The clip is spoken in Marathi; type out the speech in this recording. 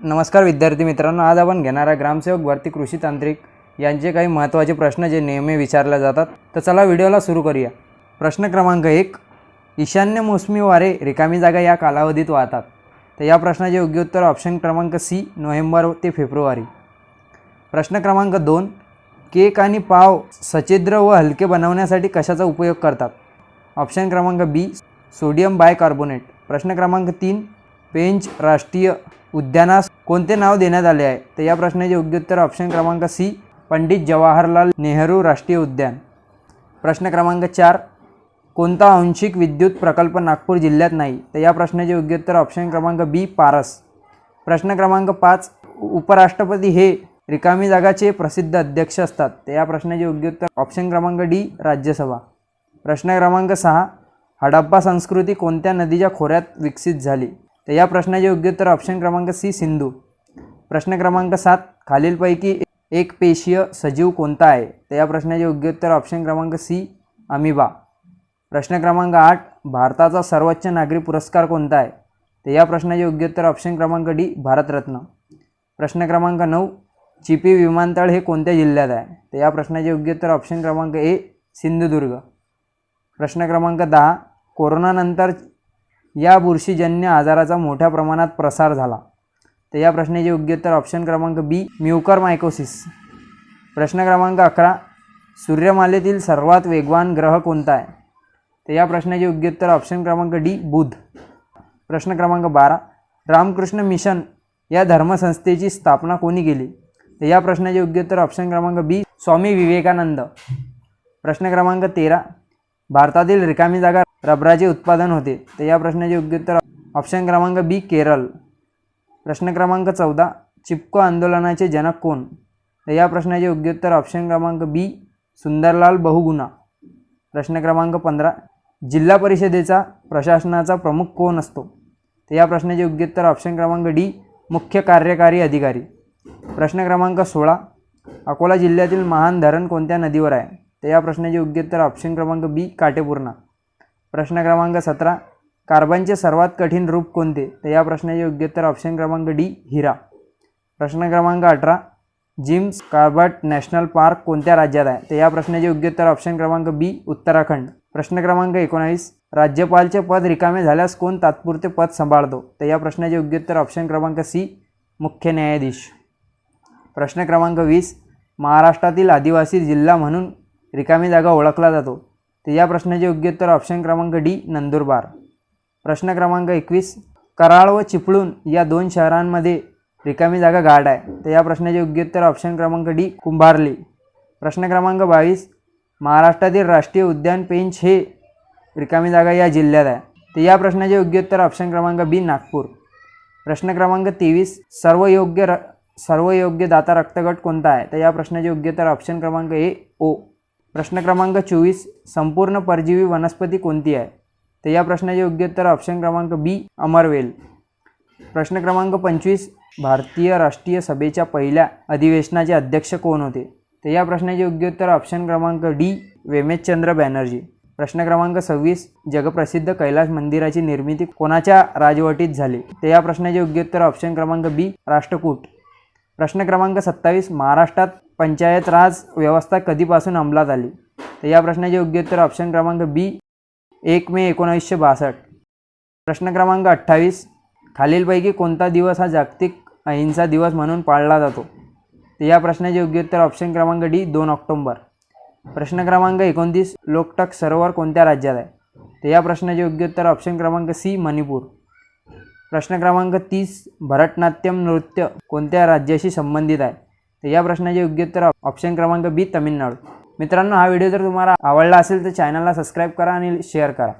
नमस्कार विद्यार्थी मित्रांनो, आज आपण घेणार आहे ग्रामसेवक भरती कृषी तांत्रिक यांचे काही महत्त्वाचे प्रश्न जे नेहमी विचारले जातात। तर चला व्हिडिओला सुरू करूया। प्रश्न क्रमांक 1, ईशान्य मोसमी वारे रिकामी जागा या कालावधीत वाहतात। तर या प्रश्नाचे योग्य उत्तर ऑप्शन क्रमांक सी, नोव्हेंबर ते फेब्रुवारी। प्रश्न क्रमांक 2, केक आणि पाव सच्छिद्र व हलके बनवण्यासाठी कशाचा उपयोग करतात? ऑप्शन क्रमांक बी, सोडियम बायकार्बोनेट। प्रश्न क्रमांक 3, पेंच राष्ट्रीय उद्यानास कोणते नाव देण्यात आले आहे? तर या प्रश्नाचे योग्य उत्तर ऑप्शन क्रमांक सी, पंडित जवाहरलाल नेहरू राष्ट्रीय उद्यान। प्रश्न क्रमांक 4, कोणता आंशिक विद्युत प्रकल्प नागपूर जिल्ह्यात नाही? तर या प्रश्नाचे योग्य उत्तर ऑप्शन क्रमांक बी, पारस। प्रश्न क्रमांक 5, उपराष्ट्रपती हे रिकामी जागाचे प्रसिद्ध अध्यक्ष असतात। तर या प्रश्नाचे योग्य उत्तर ऑप्शन क्रमांक डी, राज्यसभा। प्रश्न क्रमांक 6, हडप्पा संस्कृती कोणत्या नदीच्या खोऱ्यात विकसित झाली? तर या प्रश्नाचे योग्य उत्तर ऑप्शन क्रमांक सी, सिंधू। प्रश्न क्रमांक 7, खालीलपैकी एक पेशीय सजीव कोणता आहे? तर या प्रश्नाचे योग्य उत्तर ऑप्शन क्रमांक सी, अमिबा। प्रश्न क्रमांक 8, भारताचा सर्वोच्च नागरी पुरस्कार कोणता आहे? तर या प्रश्नाचे योग्य उत्तर ऑप्शन क्रमांक डी, भारतरत्न। प्रश्न क्रमांक 9, चिपी विमानतळ हे कोणत्या जिल्ह्यात आहे? तर या प्रश्नाचे योग्य उत्तर ऑप्शन क्रमांक ए, सिंधुदुर्ग। प्रश्न क्रमांक 10, कोरोनानंतर या बुरशीजन्य आजाराचा मोठ्या प्रमाणात प्रसार झाला। तर या प्रश्नाचे योग्य उत्तर ऑप्शन क्रमांक बी, म्युकरमायकोसिस। प्रश्न क्रमांक 11, सूर्यमालेतील सर्वात वेगवान ग्रह कोणता आहे? तर या प्रश्नाचे योग्य उत्तर ऑप्शन क्रमांक डी, बुध। प्रश्न क्रमांक 12, रामकृष्ण मिशन या धर्मसंस्थेची स्थापना कोणी केली? तर या प्रश्नाचे योग्य उत्तर ऑप्शन क्रमांक बी, स्वामी विवेकानंद। प्रश्न क्रमांक 13, भारतातील रिकामी जागा रबराचे उत्पादन होते। तर या प्रश्नाचे योग्य उत्तर ऑप्शन क्रमांक बी, केरळ। प्रश्न क्रमांक 14, चिपको आंदोलनाचे जनक कोण? तर या प्रश्नाचे योग्य उत्तर ऑप्शन क्रमांक बी, सुंदरलाल बहुगुणा। प्रश्न क्रमांक 15, जिल्हा परिषदेचा प्रशासनाचा प्रमुख कोण असतो? तर या प्रश्नाचे योग्य उत्तर ऑप्शन क्रमांक डी, मुख्य कार्यकारी अधिकारी। प्रश्न क्रमांक 16, अकोला जिल्ह्यातील महान धरण कोणत्या नदीवर आहे? तर या प्रश्नाचे योग्य उत्तर ऑप्शन क्रमांक बी, काटेपूर्णा। प्रश्न क्रमांक 17, कार्बनचे सर्वात कठीण रूप कोणते? तर या प्रश्नाचे योग्य उत्तर ऑप्शन क्रमांक डी, हिरा। प्रश्न क्रमांक 18, जिम्स कॉर्बेट नॅशनल पार्क कोणत्या राज्यात आहे? तर या प्रश्नाचे योग्य उत्तर ऑप्शन क्रमांक बी, उत्तराखंड। प्रश्न क्रमांक 19, राज्यपालचे पद रिकामे झाल्यास कोण तात्पुरते पद सांभाळतो? तर या प्रश्नाचे योग्य उत्तर ऑप्शन क्रमांक सी, मुख्य न्यायाधीश। प्रश्न क्रमांक 20, महाराष्ट्रातील आदिवासी जिल्हा म्हणून रिकामी जागा ओळखला जातो। तर या प्रश्नाचे योग्य उत्तर ऑप्शन क्रमांक डी, नंदुरबार। प्रश्न क्रमांक 21, कराड व चिपळूण या दोन शहरांमध्ये रिकामी जागा गाढ आहे। तर या प्रश्नाचे योग्य उत्तर ऑप्शन क्रमांक डी, कुंभारली। प्रश्न क्रमांक 22, महाराष्ट्रातील राष्ट्रीय उद्यान पेंच हे रिकामी जागा या जिल्ह्यात आहे। तर या प्रश्नाचे योग्य उत्तर ऑप्शन क्रमांक बी, नागपूर। प्रश्न क्रमांक 23, सर्व योग्य दाता रक्तगट कोणता आहे? तर या प्रश्नाचे योग्य उत्तर ऑप्शन क्रमांक ए, ओ। प्रश्न क्रमांक 24, संपूर्ण परजीवी वनस्पती कोणती आहे? तर या प्रश्नाचे योग्य उत्तर ऑप्शन क्रमांक बी, अमरवेल। प्रश्न क्रमांक 25, भारतीय राष्ट्रीय सभेच्या पहिल्या अधिवेशनाचे अध्यक्ष कोण होते? तर या प्रश्नाचे योग्य उत्तर ऑप्शन क्रमांक डी, वेमेशचंद्र बॅनर्जी। प्रश्न क्रमांक 26, जगप्रसिद्ध कैलास मंदिराची निर्मिती कोणाच्या राजवटीत झाली? तर या प्रश्नाचे योग्य उत्तर ऑप्शन क्रमांक बी, राष्ट्रकूट। प्रश्न क्रमांक 27, महाराष्ट्रात पंचायत राज व्यवस्था कधीपासून अंमलात आली? तर या प्रश्नाचे योग्य उत्तर ऑप्शन क्रमांक बी, 1 मे 1962। प्रश्न क्रमांक 28, खालीलपैकी कोणता दिवस हा जागतिक अहिंसा दिवस म्हणून पाळला जातो? तर या प्रश्नाचे योग्य उत्तर ऑप्शन क्रमांक डी, 2 ऑक्टोबर। प्रश्न क्रमांक 29, लोकटक सरोवर कोणत्या राज्यात आहे? तर या प्रश्नाचे योग्य उत्तर ऑप्शन क्रमांक सी, मणिपूर। प्रश्न क्रमांक 30, भरतनाट्यम नृत्य कोणत्या राज्याशी संबंधित आहे? तर या प्रश्नाचे योग्य उत्तर ऑप्शन क्रमांक बी, तमिळनाडू। मित्रांनो, हा व्हिडिओ जर तुम्हाला आवडला असेल तर चॅनलला सबस्क्राईब करा आणि शेअर करा।